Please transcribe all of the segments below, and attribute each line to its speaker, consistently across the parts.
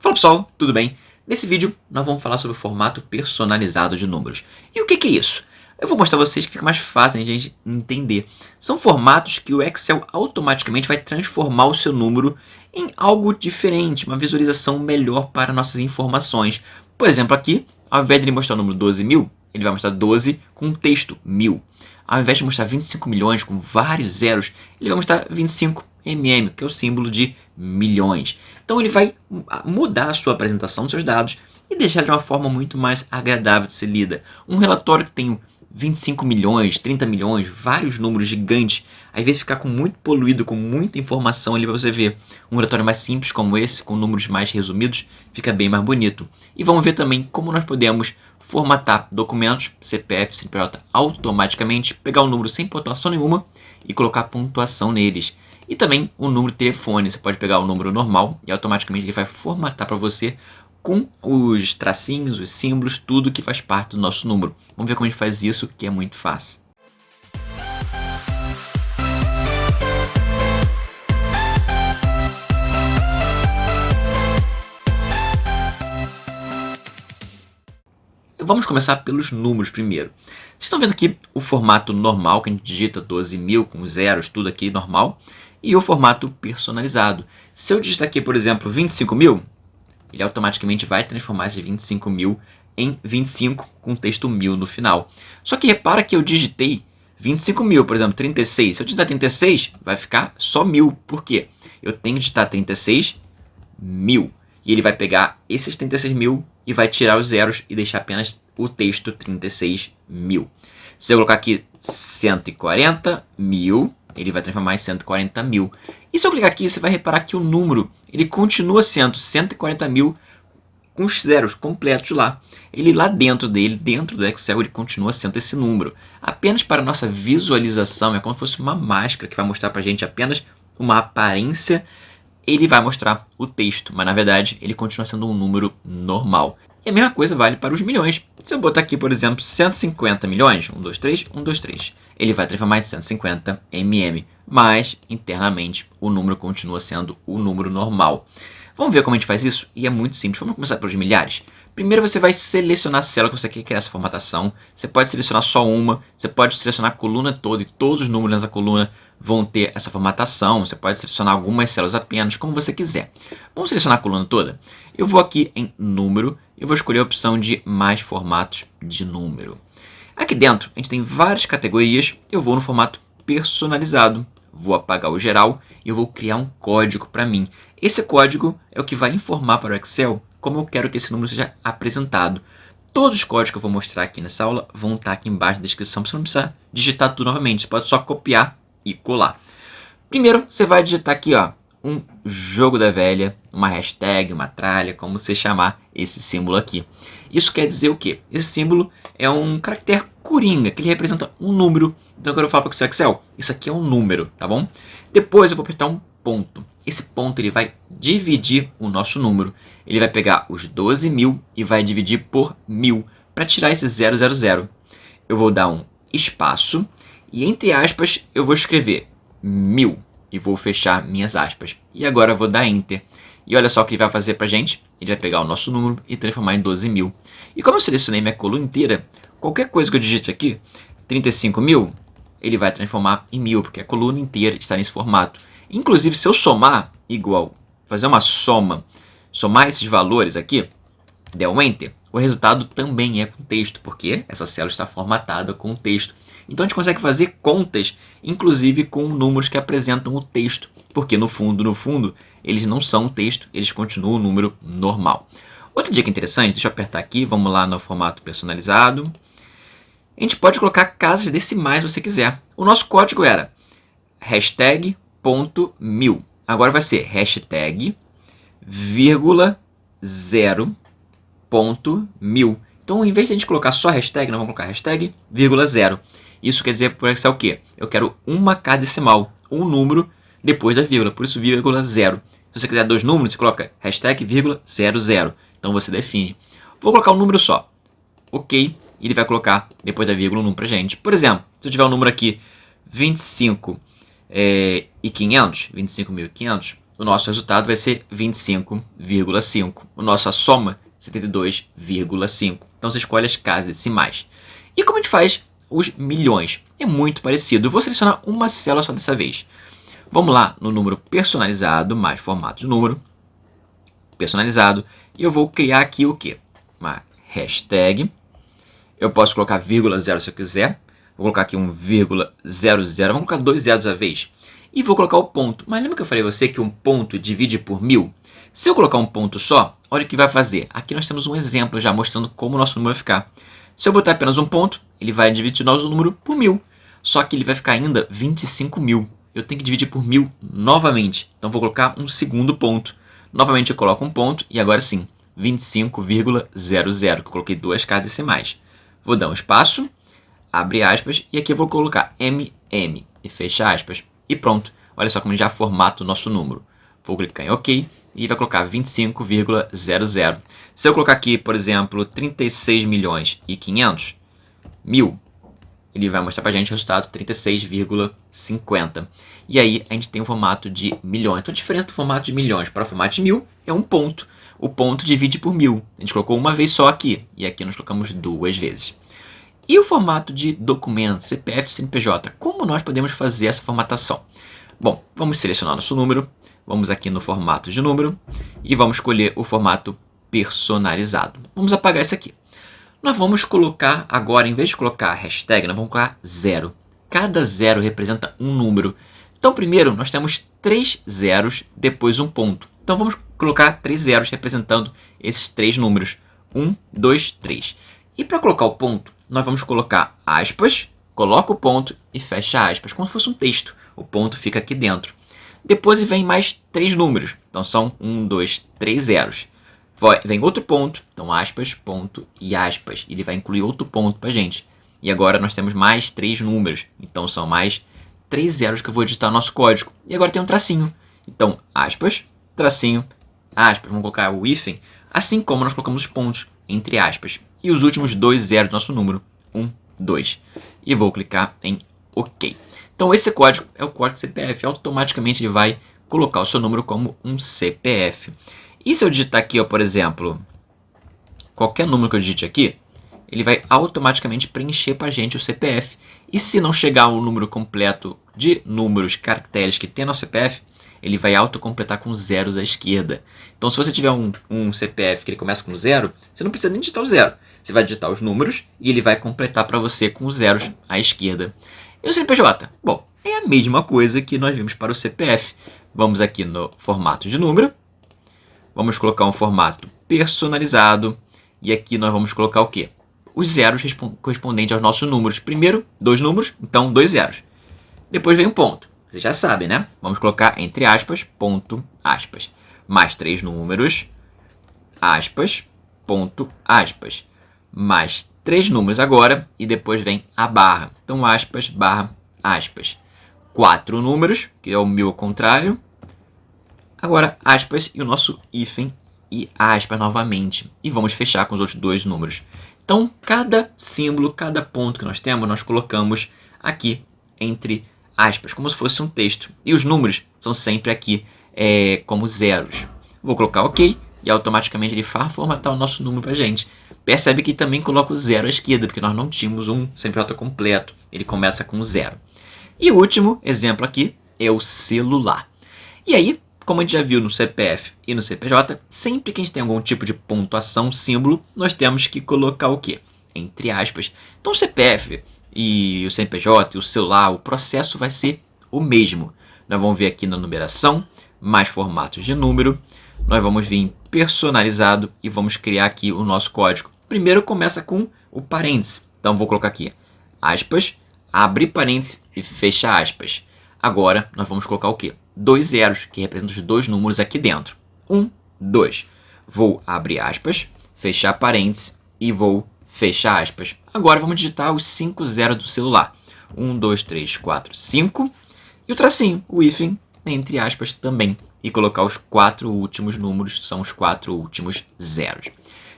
Speaker 1: Fala pessoal, tudo bem? Nesse vídeo nós vamos falar sobre o formato personalizado de números. E o que é isso? Eu vou mostrar a vocês que fica mais fácil de a gente entender. São formatos que o Excel automaticamente vai transformar o seu número em algo diferente, uma visualização melhor para nossas informações. Por exemplo, aqui, ao invés de ele mostrar o número 12.000, ele vai mostrar 12 com o texto 1000. Ao invés de mostrar 25 milhões com vários zeros, ele vai mostrar 25 mm, que é o símbolo de milhões. Então ele vai mudar a sua apresentação dos seus dados e deixar de uma forma muito mais agradável de ser lida. Um relatório que tem 25 milhões, 30 milhões, vários números gigantes, às vezes ficar muito poluído, com muita informação ali para você ver. Um relatório mais simples como esse, com números mais resumidos, fica bem mais bonito. E vamos ver também como nós podemos formatar documentos, CPF, CNPJ, automaticamente, pegar um número sem pontuação nenhuma e colocar pontuação neles. E também o número de telefone, você pode pegar o número normal e automaticamente ele vai formatar para você com os tracinhos, os símbolos, tudo que faz parte do nosso número. Vamos ver como a gente faz isso, que é muito fácil. Vamos começar pelos números primeiro. Vocês estão vendo aqui o formato normal, que a gente digita 12.000 com zeros, tudo aqui normal. E o formato personalizado. Se eu digitar aqui, por exemplo, 25.000, ele automaticamente vai transformar esse 25.000 em 25 com texto 1000 no final. Só que repara que eu digitei 25.000, por exemplo, 36. Se eu digitar 36, vai ficar só 1000. Por quê? Eu tenho que digitar 36.000. E ele vai pegar esses 36.000 e vai tirar os zeros e deixar apenas o texto 36.000. Se eu colocar aqui 140.000, ele vai transformar em 140.000. E se eu clicar aqui, você vai reparar que o número ele continua sendo 140.000 com os zeros completos lá. Ele lá dentro dele, dentro do Excel, ele continua sendo esse número. Apenas para a nossa visualização, é como se fosse uma máscara que vai mostrar para a gente apenas uma aparência. Ele vai mostrar o texto, mas na verdade ele continua sendo um número normal. E a mesma coisa vale para os milhões. Se eu botar aqui, por exemplo, 150 milhões, 123, 123, ele vai transformar em 150 mm, mas internamente o número continua sendo o número normal. Vamos ver como a gente faz isso? E é muito simples. Vamos começar pelos milhares. Primeiro você vai selecionar a célula que você quer criar essa formatação. Você pode selecionar só uma, você pode selecionar a coluna toda e todos os números nessa coluna vão ter essa formatação. Você pode selecionar algumas células apenas, como você quiser. Vamos selecionar a coluna toda? Eu vou aqui em número e vou escolher a opção de mais formatos de número. Aqui dentro a gente tem várias categorias. Eu vou no formato personalizado. Vou apagar o geral e eu vou criar um código para mim. Esse código é o que vai informar para o Excel como eu quero que esse número seja apresentado. Todos os códigos que eu vou mostrar aqui nessa aula vão estar aqui embaixo na descrição. Você não precisa digitar tudo novamente, você pode só copiar e colar. Primeiro, você vai digitar aqui um jogo da velha, uma hashtag, uma tralha, como você chamar esse símbolo aqui. Isso quer dizer o quê? Esse símbolo é um caractere coringa, que ele representa um número. Então eu quero falar para o seu Excel, isso aqui é um número, tá bom? Depois eu vou apertar um ponto. Esse ponto ele vai dividir o nosso número. Ele vai pegar os 12.000 e vai dividir por 1000 para tirar esse 000. Eu vou dar um espaço e entre aspas eu vou escrever 1000 e vou fechar minhas aspas. E agora eu vou dar Enter. E olha só o que ele vai fazer para a gente. Ele vai pegar o nosso número e transformar em 12.000. E como eu selecionei minha coluna inteira, qualquer coisa que eu digite aqui, 35.000, ele vai transformar em 1000, porque a coluna inteira está nesse formato. Inclusive, se eu somar igual, fazer uma soma, somar esses valores aqui, der um Enter, o resultado também é com texto, porque essa célula está formatada com texto. Então a gente consegue fazer contas, inclusive com números que apresentam o texto, porque no fundo, eles não são texto, eles continuam o número normal. Outra dica interessante, deixa eu apertar aqui, vamos lá no formato personalizado. A gente pode colocar casas decimais se você quiser. O nosso código era hashtag.1000. Agora vai ser hashtag, vírgula, 0.1000. Então, em vez de a gente colocar só hashtag, nós vamos colocar hashtag, vírgula, 0. Isso quer dizer por Excel o quê? Eu quero uma casa decimal, um número depois da vírgula, por isso vírgula 0. Se você quiser dois números, você coloca hashtag, vírgula, 00. Então você define. Vou colocar um número só. Ok. E ele vai colocar depois da vírgula um número pra gente. Por exemplo, se eu tiver um número aqui 25.500, o nosso resultado vai ser 25,5. A nossa soma, 72,5. Então você escolhe as casas decimais. E como a gente faz os milhões? É muito parecido. Eu vou selecionar uma célula só dessa vez. Vamos lá no número personalizado, mais formato de número. Personalizado. E eu vou criar aqui o quê? Uma hashtag. Eu posso colocar vírgula 0 se eu quiser. Vou colocar aqui um vírgula 00. Vamos colocar 2 zeros à vez. E vou colocar o ponto. Mas lembra que eu falei a você que um ponto divide por 1000? Se eu colocar um ponto só, olha o que vai fazer. Aqui nós temos um exemplo já mostrando como o nosso número vai ficar. Se eu botar apenas um ponto, ele vai dividir o nosso número por 1000. Só que ele vai ficar ainda 25.000. Eu tenho que dividir por 1000 novamente. Então vou colocar um segundo ponto. Novamente eu coloco um ponto e agora sim, 25,00, que eu coloquei 2 casas decimais. Vou dar um espaço, abre aspas, e aqui eu vou colocar MM e fecha aspas. E pronto, olha só como já formata o nosso número. Vou clicar em OK e vai colocar 25,00. Se eu colocar aqui, por exemplo, 36.500.000, ele vai mostrar para a gente o resultado 36,50. E aí a gente tem o formato de milhões. Então a diferença do formato de milhões para o formato de 1000 é um ponto. O ponto divide por 1000. A gente colocou uma vez só aqui e aqui nós colocamos 2 vezes. E o formato de documento, CPF, CNPJ, como nós podemos fazer essa formatação? Bom, vamos selecionar nosso número, vamos aqui no formato de número e vamos escolher o formato personalizado. Vamos apagar isso aqui. Nós vamos colocar agora, em vez de colocar a hashtag, nós vamos colocar 0. Cada 0 representa um número. Então, primeiro, nós temos 3 zeros, depois um ponto. Então, vamos colocar 3 zeros representando esses 3 números. 1, 2, 3. E para colocar o ponto, nós vamos colocar aspas, coloca o ponto e fecha aspas, como se fosse um texto. O ponto fica aqui dentro. Depois vem mais 3 números. Então, são 1, 2, 3 zeros. Vem outro ponto, então aspas, ponto e aspas. Ele vai incluir outro ponto para a gente. E agora nós temos mais 3 números. Então são mais 3 zeros que eu vou digitar no nosso código. E agora tem um tracinho. Então aspas, tracinho, aspas. Vamos colocar o hífen, assim como nós colocamos os pontos entre aspas. E os últimos 2 zeros do nosso número. 1, 2. E vou clicar em OK. Então esse código é o código CPF. Automaticamente ele vai colocar o seu número como um CPF. E se eu digitar aqui, ó, por exemplo, qualquer número que eu digite aqui, ele vai automaticamente preencher para a gente o CPF. E se não chegar o número completo de números, caracteres que tem no CPF, ele vai autocompletar com zeros à esquerda. Então, se você tiver um CPF que ele começa com 0, você não precisa nem digitar o 0. Você vai digitar os números e ele vai completar para você com os zeros à esquerda. E o CNPJ? Bom, é a mesma coisa que nós vimos para o CPF. Vamos aqui no formato de número. Vamos colocar um formato personalizado. E aqui nós vamos colocar o quê? Os zeros correspondentes aos nossos números. Primeiro, 2 números, então 2 zeros. Depois vem um ponto. Você já sabe, né? Vamos colocar entre aspas, ponto, aspas. Mais 3 números, aspas, ponto, aspas. Mais 3 números agora e depois vem a barra. Então, aspas, barra, aspas. 4 números, que é o 1000 ao contrário. Agora, aspas e o nosso hífen e aspas novamente. E vamos fechar com os outros 2 números. Então, cada símbolo, cada ponto que nós temos, nós colocamos aqui entre aspas, como se fosse um texto. E os números são sempre aqui como zeros. Vou colocar OK e automaticamente ele vai formatar o nosso número para a gente. Percebe que também coloca o 0 à esquerda, porque nós não tínhamos um CNPJ completo. Ele começa com 0. E o último exemplo aqui é o celular. E aí, como a gente já viu no CPF e no CPJ, sempre que a gente tem algum tipo de pontuação, símbolo, nós temos que colocar o quê? Entre aspas. Então o CPF e o CNPJ e o celular, o processo vai ser o mesmo. Nós vamos ver aqui na numeração, mais formatos de número. Nós vamos vir em personalizado e vamos criar aqui o nosso código. Primeiro começa com o parênteses. Então vou colocar aqui aspas, abre parênteses e fecha aspas. Agora nós vamos colocar o quê? 2 zeros, que representam os 2 números aqui dentro. 1, 2. Vou abrir aspas, fechar parênteses e vou fechar aspas. Agora vamos digitar os 5 zeros do celular. 1, 2, 3, 4, 5. E o tracinho, o hífen, entre aspas também. E colocar os 4 últimos números, são os 4 últimos zeros.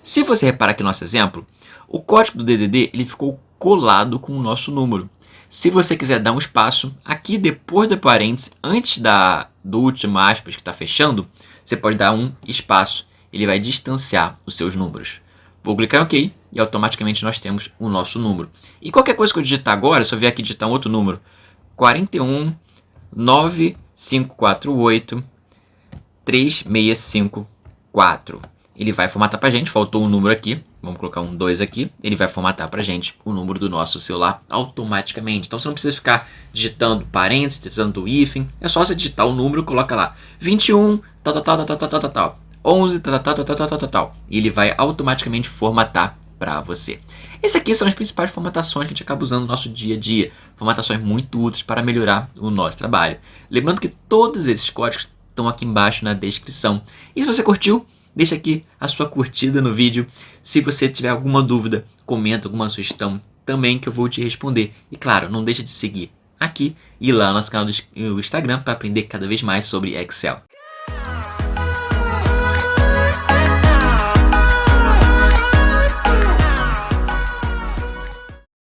Speaker 1: Se você reparar aqui no nosso exemplo, o código do DDD ele ficou colado com o nosso número. Se você quiser dar um espaço, aqui depois do parênteses, antes do último aspas que está fechando, você pode dar um espaço. Ele vai distanciar os seus números. Vou clicar em OK e automaticamente nós temos o nosso número. E qualquer coisa que eu digitar agora, se eu vier aqui digitar um outro número, 41 9548 3654. Ele vai formatar para a gente, faltou um número aqui, vamos colocar um 2 aqui, ele vai formatar para a gente o número do nosso celular automaticamente. Então você não precisa ficar digitando parênteses, digitando o hífen, é só você digitar o número, coloca lá 21, tal, tal, tal, tal, tal, tal, tal, 11, tal, tal, tal, tal, tal, tal, tal, e ele vai automaticamente formatar para você. Essas aqui são as principais formatações que a gente acaba usando no nosso dia a dia, formatações muito úteis para melhorar o nosso trabalho. Lembrando que todos esses códigos estão aqui embaixo na descrição. E se você curtiu, deixa aqui a sua curtida no vídeo. Se você tiver alguma dúvida, comenta alguma sugestão também que eu vou te responder. E claro, não deixa de seguir aqui e lá no nosso canal do Instagram para aprender cada vez mais sobre Excel.